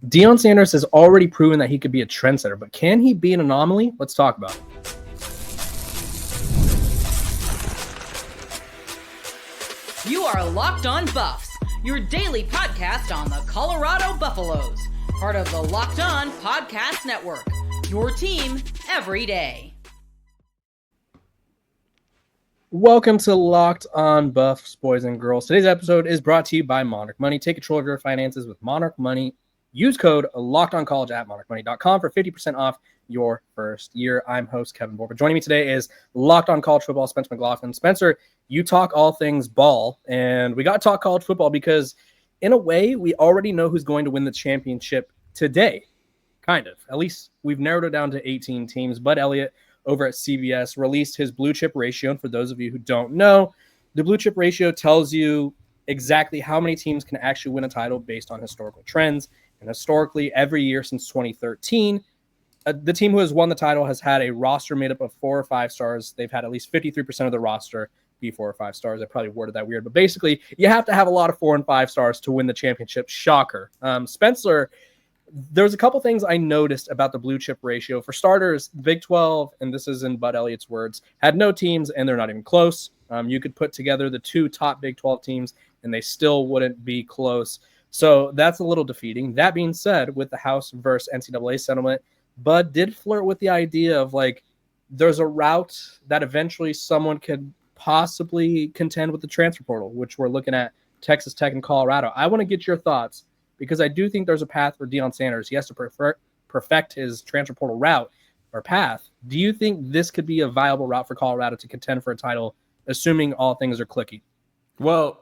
Deion Sanders has already proven that he could be a trendsetter, but can he be an anomaly? Let's talk about it. You are Locked On Buffs, your daily podcast on the Colorado Buffaloes, part of the Locked On Podcast Network, your team every day. Welcome to Locked On Buffs, boys and girls. Today's episode is brought to you by Monarch Money. Take control of your finances with Monarch Money. Use code LOCKEDONCollege at monarchmoney.com for 50% off your first year. I'm host Kevin Borba. Joining me today is Locked On College Football, Spencer McLaughlin. Spencer, you talk all things ball, and we got to talk college football because, in a way, we already know who's going to win the championship today. Kind of. At least we've narrowed it down to 18 teams. Bud Elliott over at CBS released his blue chip ratio. And for those of you who don't know, the blue chip ratio tells you exactly how many teams can actually win a title based on historical trends. And historically, every year since 2013, the team who has won the title has had a roster made up of 4 or 5 stars. They've had at least 53% of the roster be 4 or 5 stars. I probably worded that weird, but basically, you have to have a lot of 4 and 5 stars to win the championship. Shocker. Spencer, there's a couple things I noticed about the blue chip ratio. For starters, Big 12, and this is in Bud Elliott's words, had no teams, and they're not even close. You could put together the 2 top Big 12 teams, and they still wouldn't be close. So that's a little defeating. That being said, with the House versus NCAA settlement, Bud did flirt with the idea of, like, there's a route that eventually someone could possibly contend with the transfer portal, which we're looking at Texas Tech and Colorado. I want to get your thoughts because I do think there's a path for Deion Sanders. He has to perfect his transfer portal route or path. Do you think this could be a viable route for Colorado to contend for a title, assuming all things are clicking? Well,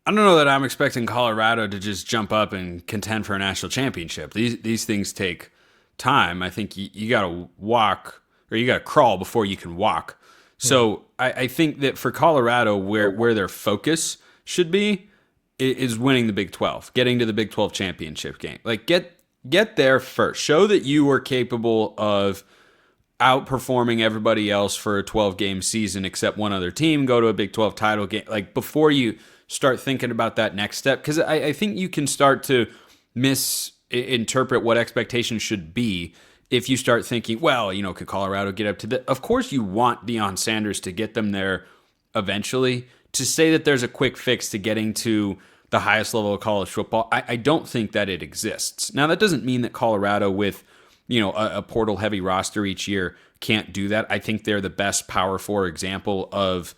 I don't know that I'm expecting Colorado to just jump up and contend for a national championship. These things take time. I think you got to walk, or you got to crawl before you can walk. So I think that for Colorado, where their focus should be is winning the Big 12, getting to the Big 12 championship game. Like, get there first. Show that you are capable of outperforming everybody else for a 12-game season except one other team, go to a Big 12 title game. Like, before you start thinking about that next step, because I think you can start to misinterpret what expectations should be if you start thinking, well, could Colorado get up to the... Of course you want Deion Sanders to get them there eventually. To say that there's a quick fix to getting to the highest level of college football, I don't think that it exists. Now, that doesn't mean that Colorado with, a portal-heavy roster each year can't do that. I think they're the best Power 4 example of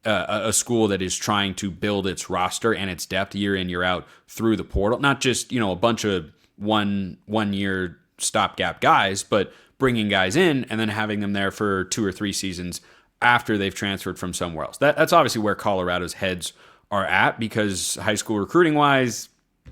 a school that is trying to build its roster and its depth year in, year out through the portal. Not just, a bunch of one-year stopgap guys, but bringing guys in and then having them there for 2 or 3 seasons after they've transferred from somewhere else. That's obviously where Colorado's heads are at, because high school recruiting-wise,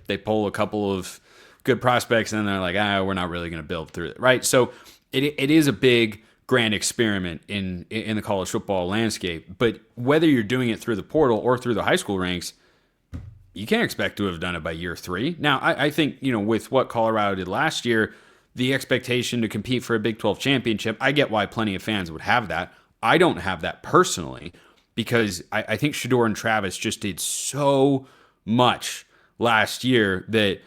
they pull a couple of good prospects and then they're like, we're not really going to build through it, right? So it is a big, grand experiment in the college football landscape. But whether you're doing it through the portal or through the high school ranks, you can't expect to have done it by year 3. Now, I think, with what Colorado did last year, the expectation to compete for a Big 12 championship, I get why plenty of fans would have that. I don't have that personally, because I think Shedeur and Travis just did so much last year that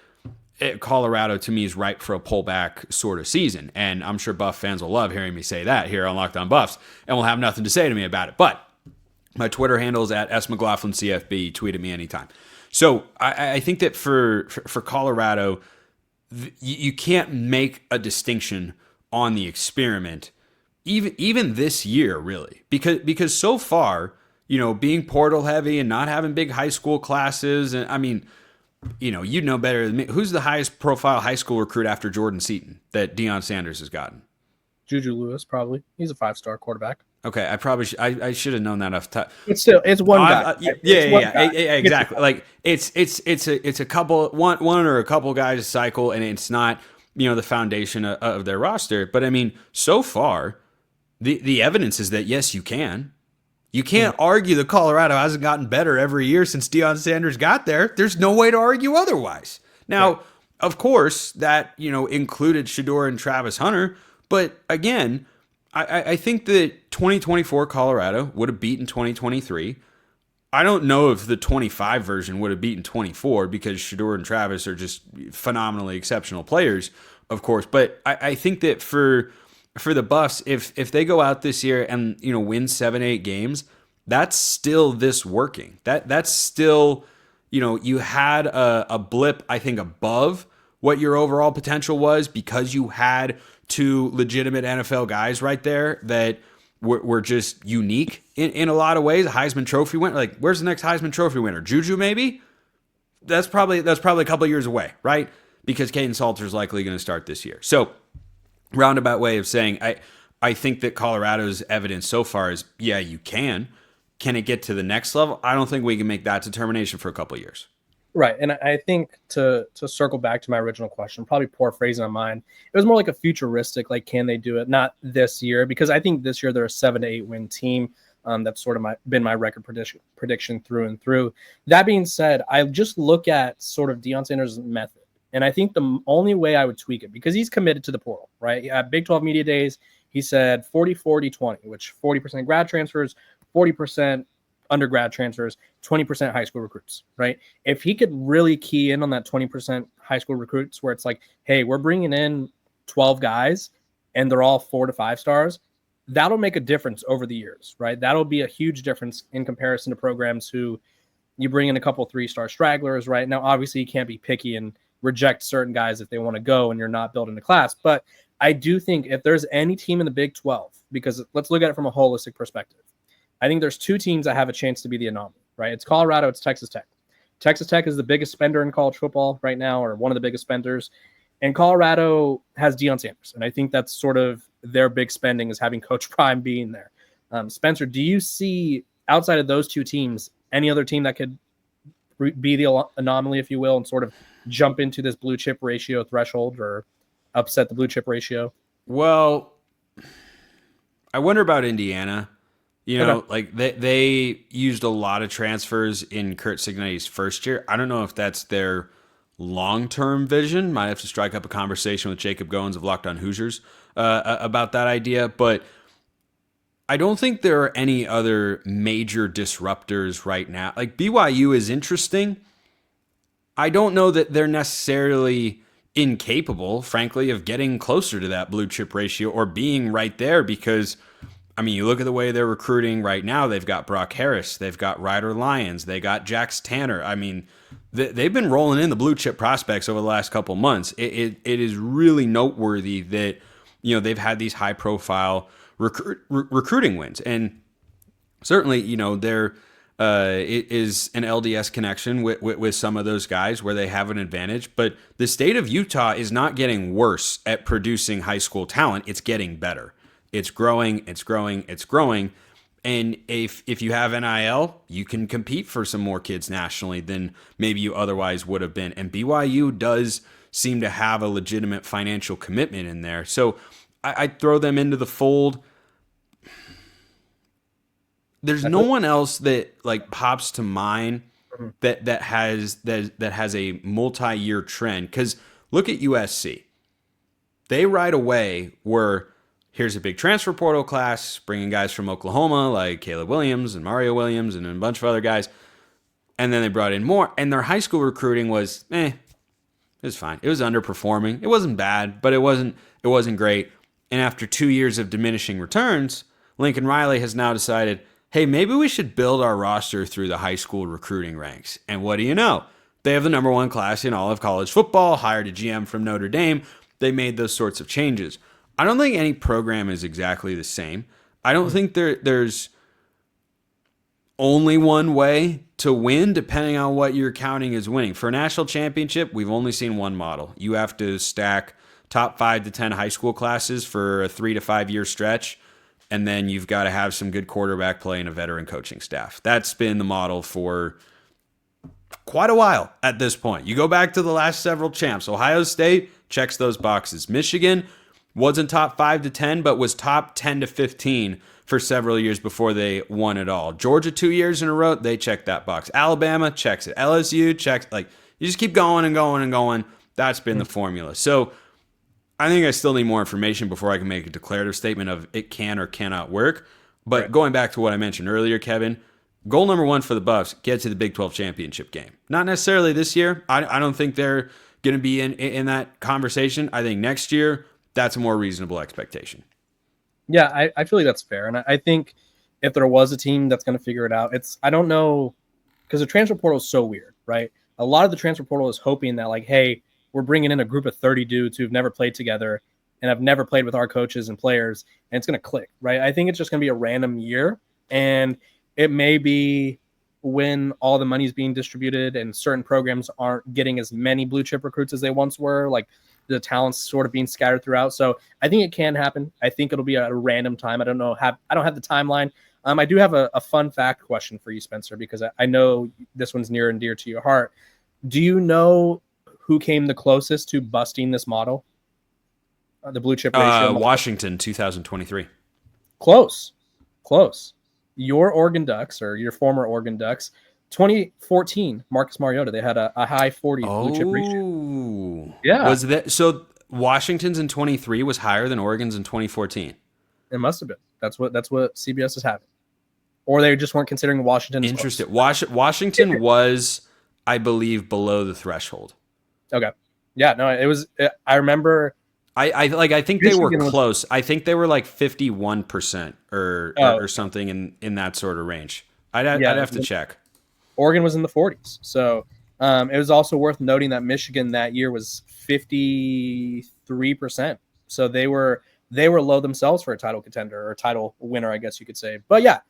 Colorado, to me, is ripe for a pullback sort of season. And I'm sure Buff fans will love hearing me say that here on Locked On Buffs, and will have nothing to say to me about it. But my Twitter handle is at smclaughlincfb. Tweet at me anytime. So I think that for Colorado, you can't make a distinction on the experiment, even this year, really, because so far, being portal heavy and not having big high school classes, and I mean, you know better than me. Who's the highest profile high school recruit after Jordan Seaton that Deion Sanders has gotten? Juju Lewis, probably. He's a 5-star quarterback. Okay, I should have known that off the top. But still, it's one guy. Yeah, exactly. Like it's a couple one or a couple guys cycle, and it's not the foundation of their roster. But I mean, so far, the evidence is that yes, you can. You can't argue that Colorado hasn't gotten better every year since Deion Sanders got there. There's no way to argue otherwise. Now, of course, that included Shedeur and Travis Hunter, but again, I think that 2024 Colorado would have beaten 2023 I don't know if the 25 version would have beaten 24 because Shador and Travis are just phenomenally exceptional players, of course. But I think that for the Buffs, if they go out this year and win 7-8 games, that's still this working. That's still you had a blip, I think, above what your overall potential was because you had two legitimate NFL guys right there that were just unique in a lot of ways. A Heisman Trophy winner, like where's the next Heisman Trophy winner? Juju maybe? That's probably a couple of years away, right? Because Caden Salter's likely going to start this year. So roundabout way of saying I think that Colorado's evidence so far is you can. Can it get to the next level? I don't think we can make that determination for a couple of years. Right. And I think to circle back to my original question, probably poor phrasing on mine, it was more like a futuristic, like, can they do it? Not this year, because I think this year they're a 7-8 win team. That's sort of been my record prediction through and through. That being said, I just look at sort of Deion Sanders' method. And I think the only way I would tweak it, because he's committed to the portal, right? At Big 12 Media Days, he said 40-40-20, which 40% grad transfers, 40% undergrad transfers, 20% high school recruits, right? If he could really key in on that 20% high school recruits where it's like, hey, we're bringing in 12 guys and they're all 4 to 5 stars, that'll make a difference over the years, right? That'll be a huge difference in comparison to programs who you bring in a couple 3-star stragglers, right? Now, obviously, you can't be picky and reject certain guys if they want to go and you're not building a class. But I do think if there's any team in the Big 12, because let's look at it from a holistic perspective, I think there's 2 teams that have a chance to be the anomaly, right? It's Colorado, it's Texas Tech. Texas Tech is the biggest spender in college football right now, or one of the biggest spenders. And Colorado has Deion Sanders. And I think that's sort of their big spending is having Coach Prime being there. Spencer, do you see, outside of those 2 teams, any other team that could be the anomaly, if you will, and sort of jump into this blue chip ratio threshold or upset the blue chip ratio? Well, I wonder about Indiana. Okay. Like they used a lot of transfers in Kurt Cignetti's first year. I don't know if that's their long-term vision. Might have to strike up a conversation with Jacob Goins of Locked On Hoosiers about that idea. But I don't think there are any other major disruptors right now. Like BYU is interesting. I don't know that they're necessarily incapable, frankly, of getting closer to that blue chip ratio or being right there because – I mean, you look at the way they're recruiting right now. They've got Brock Harris. They've got Ryder Lyons. They got Jax Tanner. I mean, they've been rolling in the blue chip prospects over the last couple of months. It is really noteworthy that, they've had these high profile recruiting wins. And certainly, there is an LDS connection with some of those guys where they have an advantage. But the state of Utah is not getting worse at producing high school talent. It's getting better. It's growing, it's growing, it's growing. And if you have NIL, you can compete for some more kids nationally than maybe you otherwise would have been. And BYU does seem to have a legitimate financial commitment in there. So I'd throw them into the fold. There's no one else that like pops to mind that has a multi-year trend. Because look at USC. They right away were, here's a big transfer portal class, bringing guys from Oklahoma like Caleb Williams and Mario Williams and a bunch of other guys. And then they brought in more. And their high school recruiting was, it was fine. It was underperforming. It wasn't bad, but it wasn't great. And after 2 years of diminishing returns, Lincoln Riley has now decided, hey, maybe we should build our roster through the high school recruiting ranks. And what do you know? They have the number 1 class in all of college football, hired a GM from Notre Dame. They made those sorts of changes. I don't think any program is exactly the same. I don't think there's only one way to win depending on what you're counting as winning. For a national championship, we've only seen one model. You have to stack top 5 to 10 high school classes for a 3 to 5 year stretch, and then you've got to have some good quarterback play and a veteran coaching staff. That's been the model for quite a while at this point. You go back to the last several champs. Ohio State checks those boxes. Michigan wasn't top 5 to 10, but was top 10 to 15 for several years before they won it all. Georgia 2 years in a row, they checked that box. Alabama checks it. LSU checks. Like, you just keep going and going and going. That's been the formula. So I think I still need more information before I can make a declarative statement of it can or cannot work. But going back to what I mentioned earlier, Kevin, Goal number one for the Buffs, get to the Big 12 championship game. Not necessarily this year. I don't think they're going to be in that conversation. I think next year, that's a more reasonable expectation. Yeah, I feel like that's fair. And I think if there was a team that's going to figure it out, I don't know, because the transfer portal is so weird, right? A lot of the transfer portal is hoping that, like, hey, we're bringing in a group of 30 dudes who've never played together and have never played with our coaches and players, and it's going to click, right? I think it's just going to be a random year, and it may be when all the money is being distributed and certain programs aren't getting as many blue chip recruits as they once were, like the talent's sort of being scattered throughout. So I think it can happen. I think it'll be a random time. I don't have the timeline. I do have a fun fact question for you, Spencer, because I know this one's near and dear to your heart. Do you know who came the closest to busting this model? The blue chip ratio model? Washington, 2023. Close. Your Oregon Ducks, or your former Oregon Ducks, 2014, Marcus Mariota, they had a high 40 blue chip ratio. Yeah. Was that so? Washington's in 23 was higher than Oregon's in 2014. It must have been. That's what CBS is having. Or they just weren't considering Washington. Interesting. Washington was, I believe, below the threshold. Okay. Yeah, no, it was. I remember. I think they were close. I think they were like 51% or something in that sort of range. I'd have to check. Oregon was in the 40s. So it was also worth noting that Michigan that year was 53%. So they were low themselves for a title contender or title winner, I guess you could say. But yeah,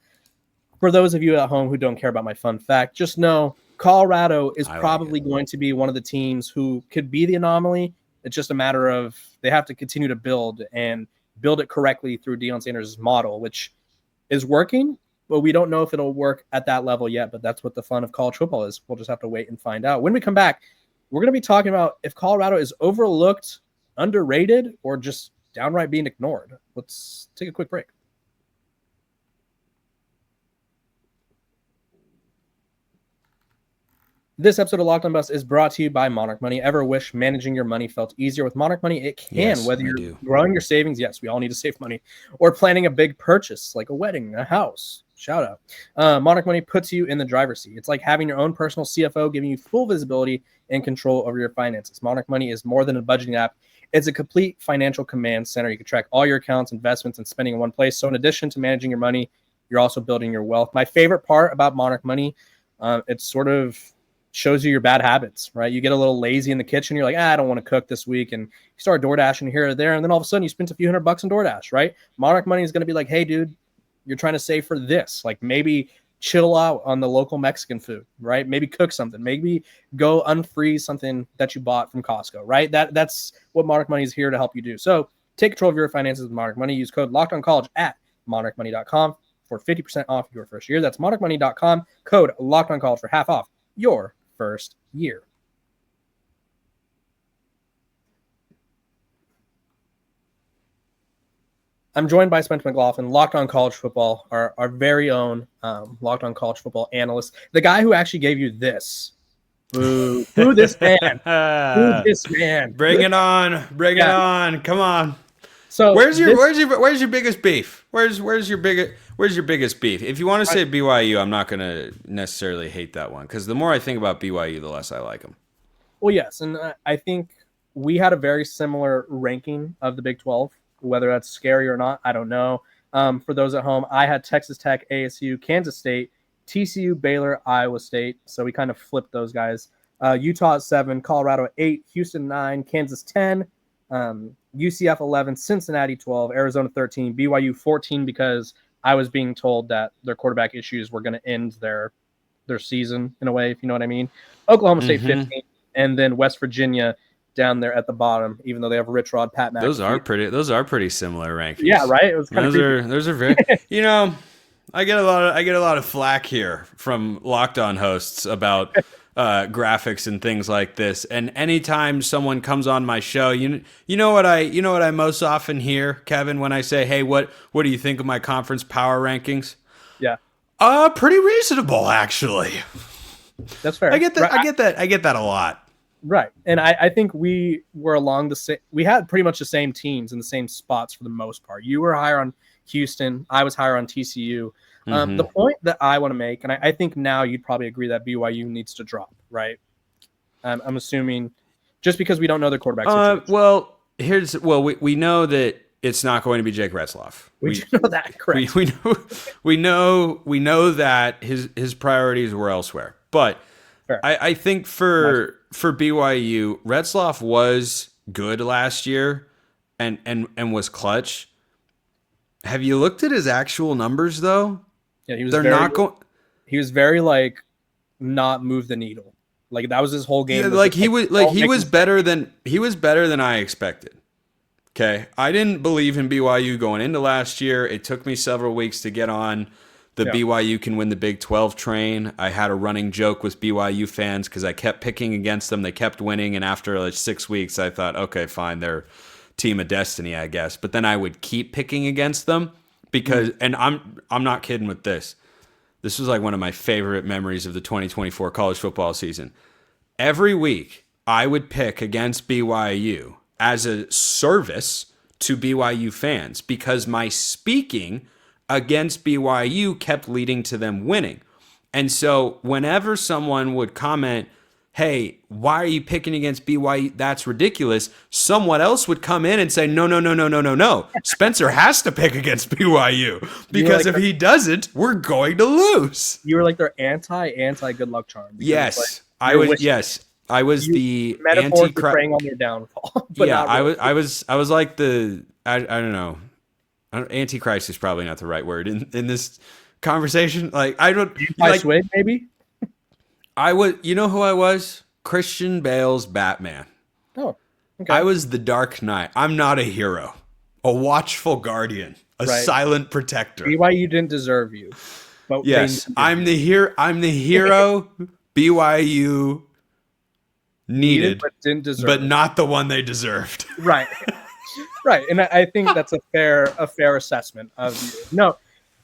for those of you at home who don't care about my fun fact, just know Colorado is probably going to be one of the teams who could be the anomaly. It's just a matter of they have to continue to build it correctly through Deion Sanders' model, which is working, but we don't know if it'll work at that level yet. But that's what the fun of college football is. We'll just have to wait and find out. When we come back, we're going to be talking about if Colorado is overlooked, underrated, or just downright being ignored. Let's take a quick break. This episode of Locked On Buffs is brought to you by Monarch Money. Ever wish managing your money felt easier with Monarch Money? It can. Yes, whether you're growing your savings, yes, we all need to save money, or planning a big purchase like a wedding, a house. Shout out. Monarch Money puts you in the driver's seat. It's like having your own personal CFO, giving you full visibility and control over your finances. Monarch Money is more than a budgeting app. It's a complete financial command center. You can track all your accounts, investments, and spending in one place. So in addition to managing your money, you're also building your wealth. My favorite part about Monarch Money, it's sort of shows you your bad habits, right? You get a little lazy in the kitchen. You're like, I don't want to cook this week. And you start DoorDashing here or there. And then all of a sudden you spent a few $100 on DoorDash, right? Monarch Money is going to be like, hey, dude, you're trying to save for this. Like maybe chill out on the local Mexican food, right? Maybe cook something. Maybe go unfreeze something that you bought from Costco, right? That's what Monarch Money is here to help you do. So take control of your finances with Monarch Money. Use code LOCKEDONCollege at monarchmoney.com for 50% off your first year. That's monarchmoney.com. Code LOCKEDONCollege for half off your first year. I'm joined by Spencer McLaughlin, Locked On College Football, our very own Locked On College Football analyst, the guy who actually gave you this. Boo this man. Boo this man. Bring it on. Bring it on. Come on. So where's your biggest beef? Where's your biggest beef? If you want to say BYU, I'm not going to necessarily hate that one because the more I think about BYU, the less I like them. Well, yes, and I think we had a very similar ranking of the Big 12. Whether that's scary or not, I don't know. For those at home, I had Texas Tech, ASU, Kansas State, TCU, Baylor, Iowa State. So we kind of flipped those guys. Utah at 7, Colorado at 8, Houston 9, Kansas 10, UCF 11, Cincinnati 12, Arizona 13, BYU 14 because I was being told that their quarterback issues were going to end their season in a way, if you know what I mean. Oklahoma State 15, and then West Virginia down there at the bottom, even though they have Rich Rod, Pat McAfee. Those are pretty similar rankings. Yeah, right. It was kind of those are very. You know, I get a lot of flack here from Locked On hosts about graphics and things like this. And anytime someone comes on my show, you know what I most often hear, Kevin, when I say, "Hey, what do you think of my conference power rankings?" Yeah. Pretty reasonable, actually. That's fair. I get that. Right. I get that a lot. Right. And I think we were along the same, we had pretty much the same teams in the same spots for the most part. You were higher on Houston. I was higher on TCU. The point that I want to make, and I think now you'd probably agree that BYU needs to drop, right? I'm assuming just because we don't know the quarterback situation. We know that it's not going to be Jake Retzloff. We know that, correct? We know that his priorities were elsewhere. But I think for BYU, Retzloff was good last year and was clutch. Have you looked at his actual numbers though? Yeah, he was very like not move the needle. Like that was his whole game. Yeah, he was better than I expected. Okay, I didn't believe in BYU going into last year. It took me several weeks to get on the BYU can win the Big 12 train. I had a running joke with BYU fans because I kept picking against them. They kept winning, and after like 6 weeks, I thought, okay, fine, they're team of destiny, I guess. But then I would keep picking against them because, and I'm not kidding with this. This was like one of my favorite memories of the 2024 college football season. Every week, I would pick against BYU as a service to BYU fans because my speaking against BYU kept leading to them winning. And so whenever someone would comment, hey, why are you picking against BYU? That's ridiculous. Someone else would come in and say, no. Spencer has to pick against BYU because if he doesn't, we're going to lose. You were like their anti good luck charm. Yes, I was the metaphor for preying on their downfall. But yeah, I was like the I don't know. Antichrist is probably not the right word in this conversation. Like I don't like Swig, maybe. I was, you know who I was? Christian Bale's Batman. Oh, okay. I was the Dark Knight. I'm not a hero, a watchful guardian, a silent protector. BYU didn't deserve you. But yes, I'm the hero. BYU needed, but didn't deserve, but not the one they deserved. Right. Right, and I think that's a fair assessment of you. No,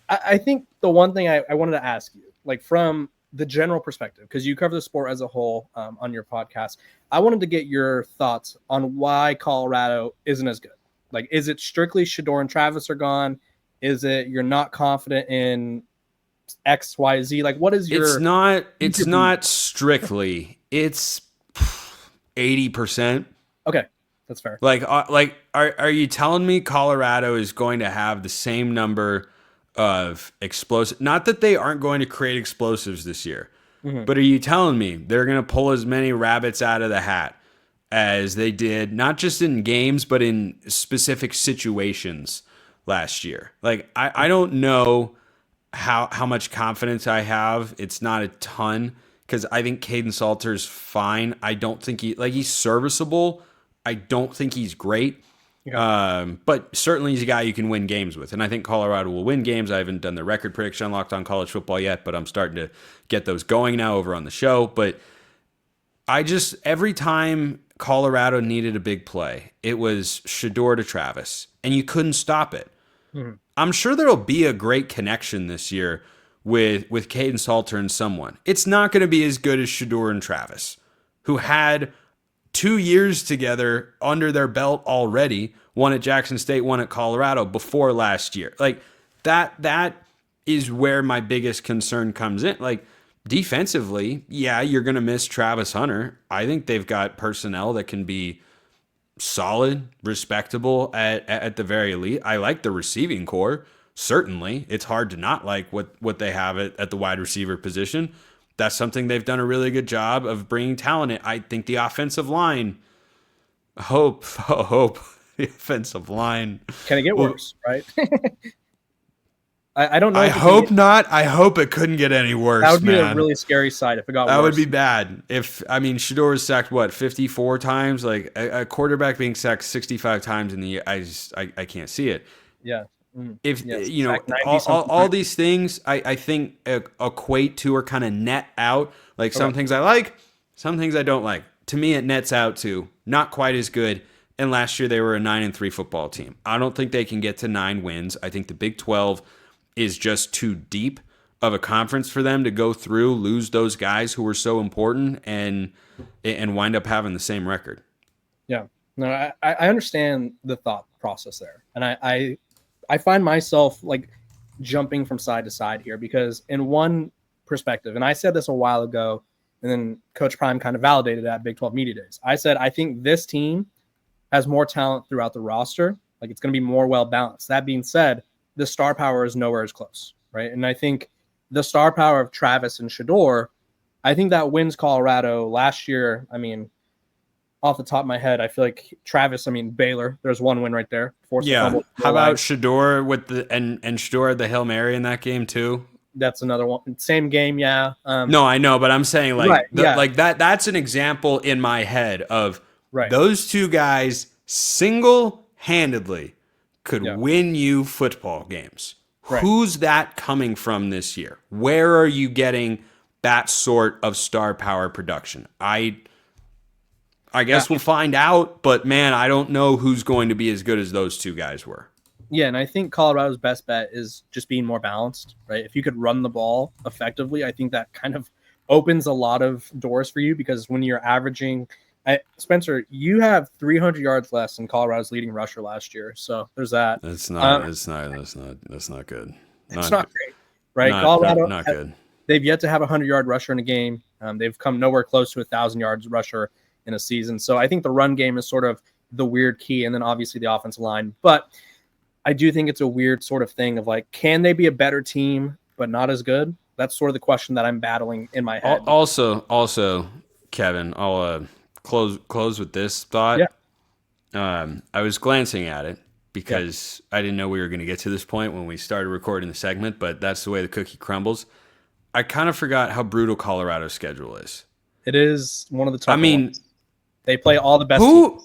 I think the one thing I wanted to ask you, like from the general perspective, because you cover the sport as a whole on your podcast, I wanted to get your thoughts on why Colorado isn't as good. Like, is it strictly Shedeur and Travis are gone? Is it you're not confident in X, Y, Z? Like, what is your? It's not strictly. It's 80%. Okay. That's fair. Are you telling me Colorado is going to have the same number of explosives? Not that they aren't going to create explosives this year, but are you telling me they're going to pull as many rabbits out of the hat as they did, not just in games, but in specific situations last year? Like, I don't know how much confidence I have. It's not a ton because I think Caden Salter's fine. I don't think he's serviceable. I don't think he's great, but certainly he's a guy you can win games with. And I think Colorado will win games. I haven't done the record prediction on Locked On College Football yet, but I'm starting to get those going now over on the show. But every time Colorado needed a big play, it was Shedeur to Travis, and you couldn't stop it. I'm sure there'll be a great connection this year with Caden Salter and someone. It's not going to be as good as Shedeur and Travis, who had 2 years together under their belt already, one at Jackson State, one at Colorado before last year. Like that is where my biggest concern comes in. Like defensively, yeah, you're going to miss Travis Hunter. I think they've got personnel that can be solid, respectable at the very least. I like the receiving core. Certainly, it's hard to not like what they have at the wide receiver position. That's something they've done a really good job of bringing talent in. I think the offensive line, hope the offensive line. Can it get worse, right? I don't know. I hope not. I hope it couldn't get any worse. That would be a really scary sight if it got worse. That would be bad. Shedeur was sacked, 54 times? Like a quarterback being sacked 65 times in the year, I can't see it. Yeah. All these things I think equate to or kind of net out. Like some things I like, some things I don't like. To me, it nets out to not quite as good. And last year they were a 9-3 football team. I don't think they can get to 9 wins. I think the Big 12 is just too deep of a conference for them to go through, lose those guys who were so important, and wind up having the same record. Yeah, no, I understand the thought process there, and I find myself like jumping from side to side here, because in one perspective, and I said this a while ago, and then Coach Prime kind of validated that at Big 12 Media Days. I said, I think this team has more talent throughout the roster. Like, it's going to be more well balanced. That being said, the star power is nowhere as close, right? And I think the star power of Travis and Shedeur, I think that wins Colorado last year. I mean, off the top of my head, I feel like Travis, Baylor, there's one win right there. Yeah. How about Shedeur with and Shedeur had the Hail Mary in that game too? That's another one. Same game, yeah. No, I know, but I'm saying right, like that's an example in my head of right. Those two guys single-handedly could win you football games. Right. Who's that coming from this year? Where are you getting that sort of star power production? I guess we'll find out, but man, I don't know who's going to be as good as those two guys were. Yeah, and I think Colorado's best bet is just being more balanced, right? If you could run the ball effectively, I think that kind of opens a lot of doors for you, because when you're averaging Spencer, you have 300 yards less than Colorado's leading rusher last year, so there's that. That's not good. It's not great, right? Colorado, not good. They've yet to have a 100-yard rusher in a game. They've come nowhere close to 1,000 yards rusher in a season. So I think the run game is sort of the weird key, and then obviously the offensive line. But I do think it's a weird sort of thing of like, can they be a better team but not as good? That's sort of the question that I'm battling in my head. Also, Kevin, I'll close with this thought. Yeah. I was glancing at it because I didn't know we were going to get to this point when we started recording the segment, but that's the way the cookie crumbles. I kind of forgot how brutal Colorado's schedule is. It is one of the top ones. They play all the best teams.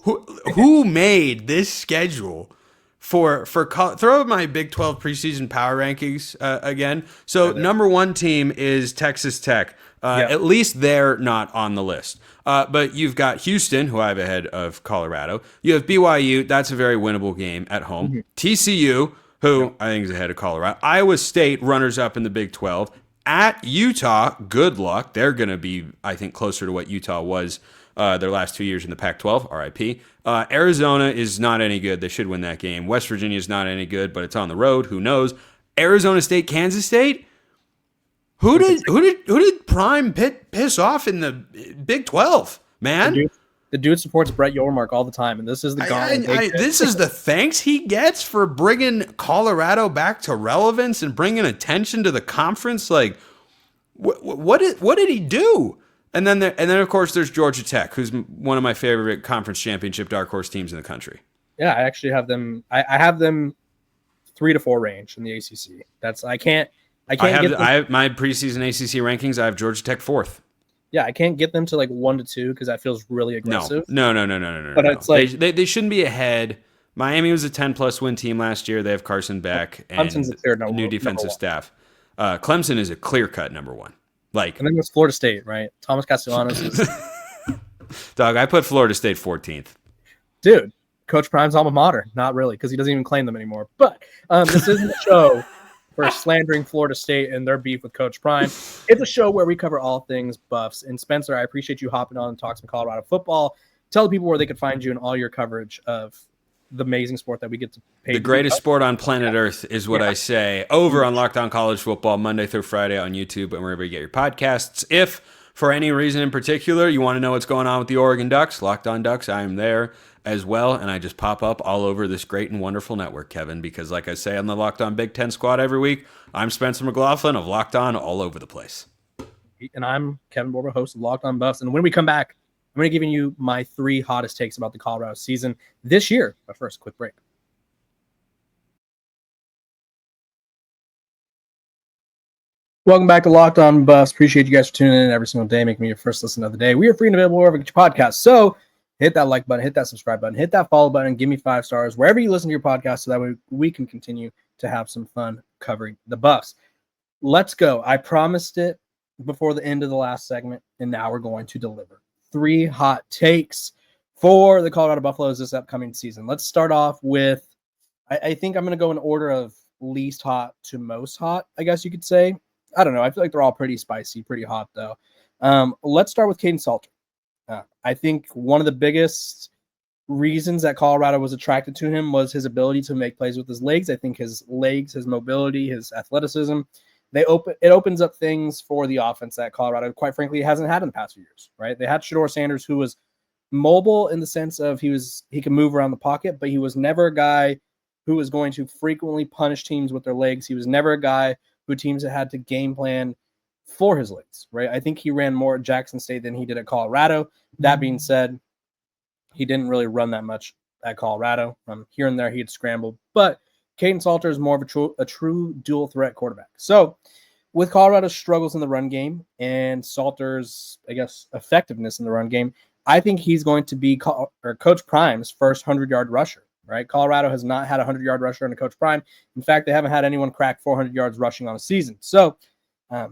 Who made this schedule for throw my Big 12 preseason power rankings again. So number one team is Texas Tech. At least they're not on the list. But you've got Houston, who I have ahead of Colorado. You have BYU. That's a very winnable game at home. Mm-hmm. TCU, who I think is ahead of Colorado. Iowa State, runners up in the Big 12. At Utah, good luck. They're going to be, I think, closer to what Utah was their last 2 years in the Pac-12, RIP. Arizona is not any good. They should win that game. West Virginia is not any good, but it's on the road. Who knows? Arizona State, Kansas State? Who did Prime piss off in the Big 12, man? The dude supports Brett Yormark all the time, and this is the gauntlet. This is the thanks he gets for bringing Colorado back to relevance and bringing attention to the conference. Like, what did he do? And then of course there's Georgia Tech, who's one of my favorite conference championship dark horse teams in the country. Yeah, I actually have them. I have them 3 to 4 range in the ACC. I have my preseason ACC rankings. I have Georgia Tech 4th. Yeah, I can't get them to like 1 to 2 because that feels really aggressive. No. But it's like they shouldn't be ahead. Miami was a 10+ win team last year. They have Carson back and new defensive staff. Clemson is a clear cut number 1. And then there's Florida State, right? Thomas Castellanos is Dog, I put Florida State 14th. Dude, Coach Prime's alma mater. Not really, because he doesn't even claim them anymore. But this isn't a show for slandering Florida State and their beef with Coach Prime. It's a show where we cover all things Buffs. And Spencer, I appreciate you hopping on and talk some Colorado football. Tell the people where they could find you and all your coverage of the amazing sport that we get to pay. The greatest sport on planet Earth is what I say. Over on Locked On College Football, Monday through Friday on YouTube and wherever you get your podcasts. If for any reason in particular you want to know what's going on with the Oregon Ducks, Locked On Ducks, I am there as well, and I just pop up all over this great and wonderful network, Kevin, because like I say on the Locked On Big Ten squad every week, I'm Spencer McLaughlin of Locked On all over the place. And I'm Kevin Borba, host of Locked On Buffs. And when we come back, I'm going to give you my 3 hottest takes about the Colorado season this year. But first, quick break. Welcome back to Locked On Buffs. Appreciate you guys for tuning in every single day, making me your first listen of the day. We are free and available wherever you get your podcasts. So hit that like button, hit that subscribe button, hit that follow button, give me 5 stars wherever you listen to your podcast so that way we can continue to have some fun covering the Buffs. Let's go. I promised it before the end of the last segment, and now we're going to deliver 3 hot takes for the Colorado Buffaloes this upcoming season. Let's start off with, I think I'm going to go in order of least hot to most hot, I guess you could say. I don't know. I feel like they're all pretty spicy, pretty hot, though. Let's start with Caden Salter. I think one of the biggest reasons that Colorado was attracted to him was his ability to make plays with his legs. I think his legs, his mobility, his athleticism, it opens up things for the offense that Colorado, quite frankly, hasn't had in the past few years, right? They had Deion Sanders, who was mobile in the sense of he can move around the pocket, but he was never a guy who was going to frequently punish teams with their legs. He was never a guy who teams had to game plan for his legs, right? I think he ran more at Jackson State than he did at Colorado. That being said, he didn't really run that much at Colorado. Here and there, he'd scramble, but Kaidon Salter is more of a true dual threat quarterback. So with Colorado's struggles in the run game and Salter's, I guess, effectiveness in the run game, I think he's going to be Coach Prime's first 100-yard rusher, right? Colorado has not had a 100-yard rusher under Coach Prime. In fact, they haven't had anyone crack 400 yards rushing on a season. So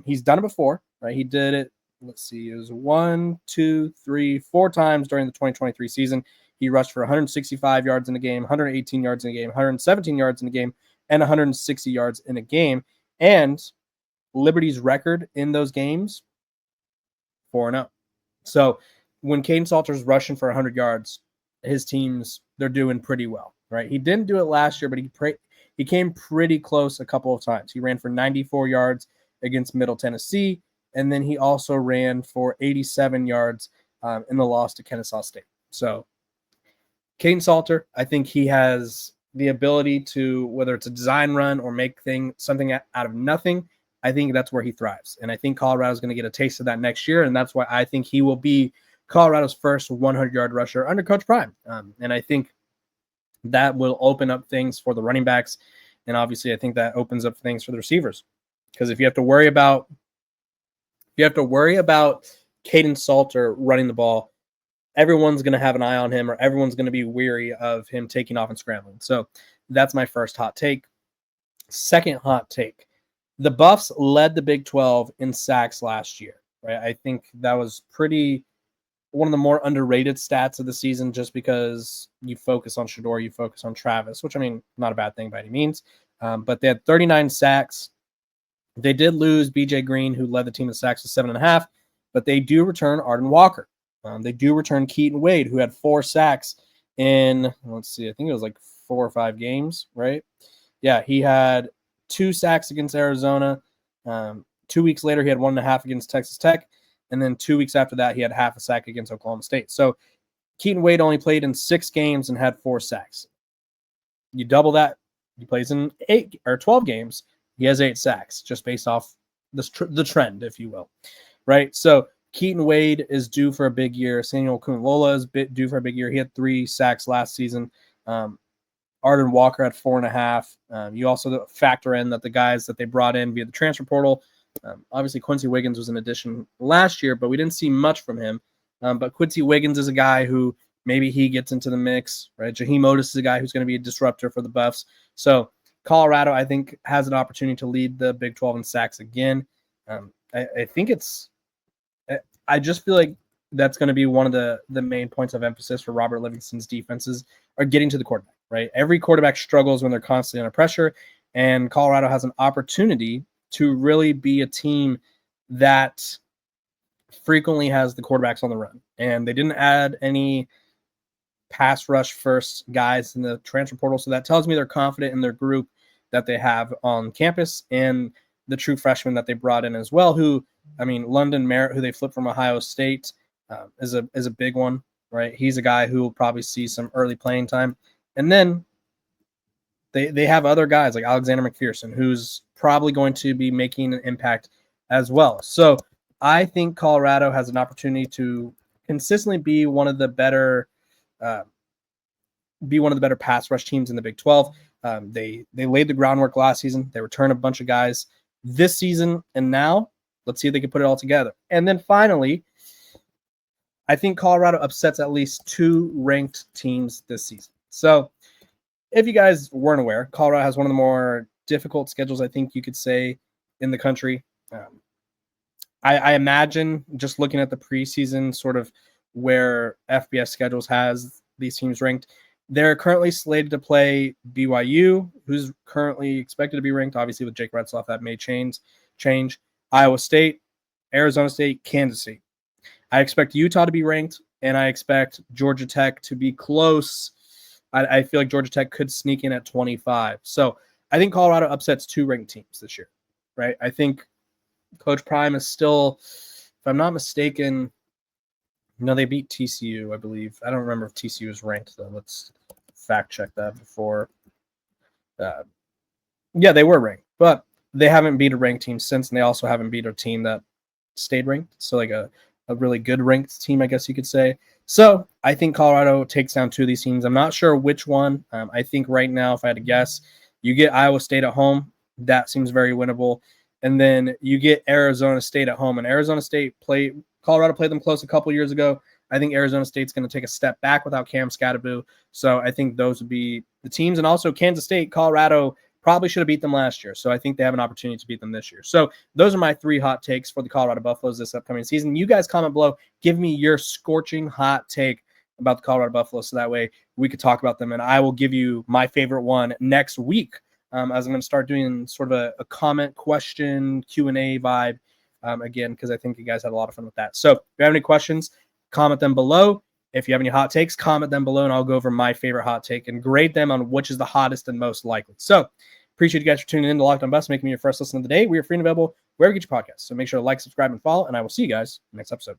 he's done it before, right? He did it, let's see, it was 4 times during the 2023 season. He rushed for 165 yards in a game, 118 yards in a game, 117 yards in a game, and 160 yards in a game. And Liberty's record in those games, 4-0. So when Kaidon Salter's rushing for 100 yards, his teams, they're doing pretty well, right? He didn't do it last year, but he came pretty close a couple of times. He ran for 94 yards against Middle Tennessee, and then he also ran for 87 yards in the loss to Kennesaw State. So Kaidon Salter, I think he has the ability to, whether it's a design run or make something out of nothing, I think that's where he thrives. And I think Colorado's going to get a taste of that next year, and that's why I think he will be Colorado's first 100-yard rusher under Coach Prime. And I think that will open up things for the running backs, and obviously I think that opens up things for the receivers. Because if you have to worry about Kaidon Salter running the ball, everyone's going to have an eye on him, or everyone's going to be weary of him taking off and scrambling. So that's my first hot take. Second hot take. The Buffs led the Big 12 in sacks last year, right? I think that was one of the more underrated stats of the season, just because you focus on Shedeur, you focus on Travis, which, I mean, not a bad thing by any means. But they had 39 sacks. They did lose B.J. Green, who led the team in sacks with 7.5, but they do return Arden Walker. They do return Keaton Wade, who had 4 sacks in, let's see, I think it was like 4 or 5 games, right? Yeah, he had 2 sacks against Arizona. 2 weeks later, he had 1.5 against Texas Tech. And then 2 weeks after that, he had half a sack against Oklahoma State. So Keaton Wade only played in 6 games and had 4 sacks. You double that, he plays in 8 or 12 games, he has 8 sacks, just based off the trend, if you will, right? So Keaton Wade is due for a big year. Samuel Kunlola is due for a big year. He had 3 sacks last season. Arden Walker had 4.5. You also factor in that the guys that they brought in via the transfer portal, obviously Quincy Wiggins was an addition last year, but we didn't see much from him. But Quincy Wiggins is a guy who maybe he gets into the mix, right? Jaheim Otis is a guy who's going to be a disruptor for the Buffs. So Colorado, I think, has an opportunity to lead the Big 12 in sacks again. I think I just feel like that's going to be one of the main points of emphasis for Robert Livingston's defenses are getting to the quarterback, right? Every quarterback struggles when they're constantly under pressure, and Colorado has an opportunity to really be a team that frequently has the quarterbacks on the run. And they didn't add any pass rush first guys in the transfer portal, so that tells me they're confident in their group that they have on campus and the true freshmen that they brought in as well, who, I mean, London Merritt, who they flipped from Ohio State, is a big one, right? He's a guy who will probably see some early playing time. And then they have other guys like Alexander McPherson, who's probably going to be making an impact as well. So I think Colorado has an opportunity to consistently be one of the better pass rush teams in the Big 12. They laid the groundwork last season. They returned a bunch of guys this season, and now let's see if they can put it all together. And then finally, I think Colorado upsets at least 2 ranked teams this season. So if you guys weren't aware, Colorado has one of the more difficult schedules, I think you could say, in the country. I imagine, just looking at the preseason, sort of where FBS schedules has these teams ranked, they're currently slated to play BYU, who's currently expected to be ranked, obviously with Jake Retzloff, that may change. Iowa State, Arizona State, Kansas State. I expect Utah to be ranked, and I expect Georgia Tech to be close. I feel like Georgia Tech could sneak in at 25. So I think Colorado upsets 2 ranked teams this year, right? I think Coach Prime is still, if I'm not mistaken, no, they beat TCU, I believe. I don't remember if TCU is ranked, though. Let's fact check that before. Yeah, they were ranked, but they haven't beat a ranked team since, and they also haven't beat a team that stayed ranked. So like a really good ranked team, I guess you could say. So I think Colorado takes down 2 of these teams. I'm not sure which one. I think right now, if I had to guess, you get Iowa State at home. That seems very winnable. And then you get Arizona State at home. And Arizona State Colorado played them close a couple years ago. I think Arizona State's going to take a step back without Cam Scatterbo. So I think those would be the teams. And also Kansas State, Colorado probably should have beat them last year. So I think they have an opportunity to beat them this year. So those are my 3 hot takes for the Colorado Buffaloes this upcoming season. You guys comment below. Give me your scorching hot take about the Colorado Buffaloes, so that way we could talk about them. And I will give you my favorite one next week, as I'm going to start doing sort of a comment, question, Q&A vibe again, because I think you guys had a lot of fun with that. So if you have any questions, comment them below. If you have any hot takes, comment them below, and I'll go over my favorite hot take and grade them on which is the hottest and most likely. So appreciate you guys for tuning in to Locked on Buffs, making me your first listen of the day. We are free and available wherever you get your podcasts. So make sure to like, subscribe, and follow, and I will see you guys next episode.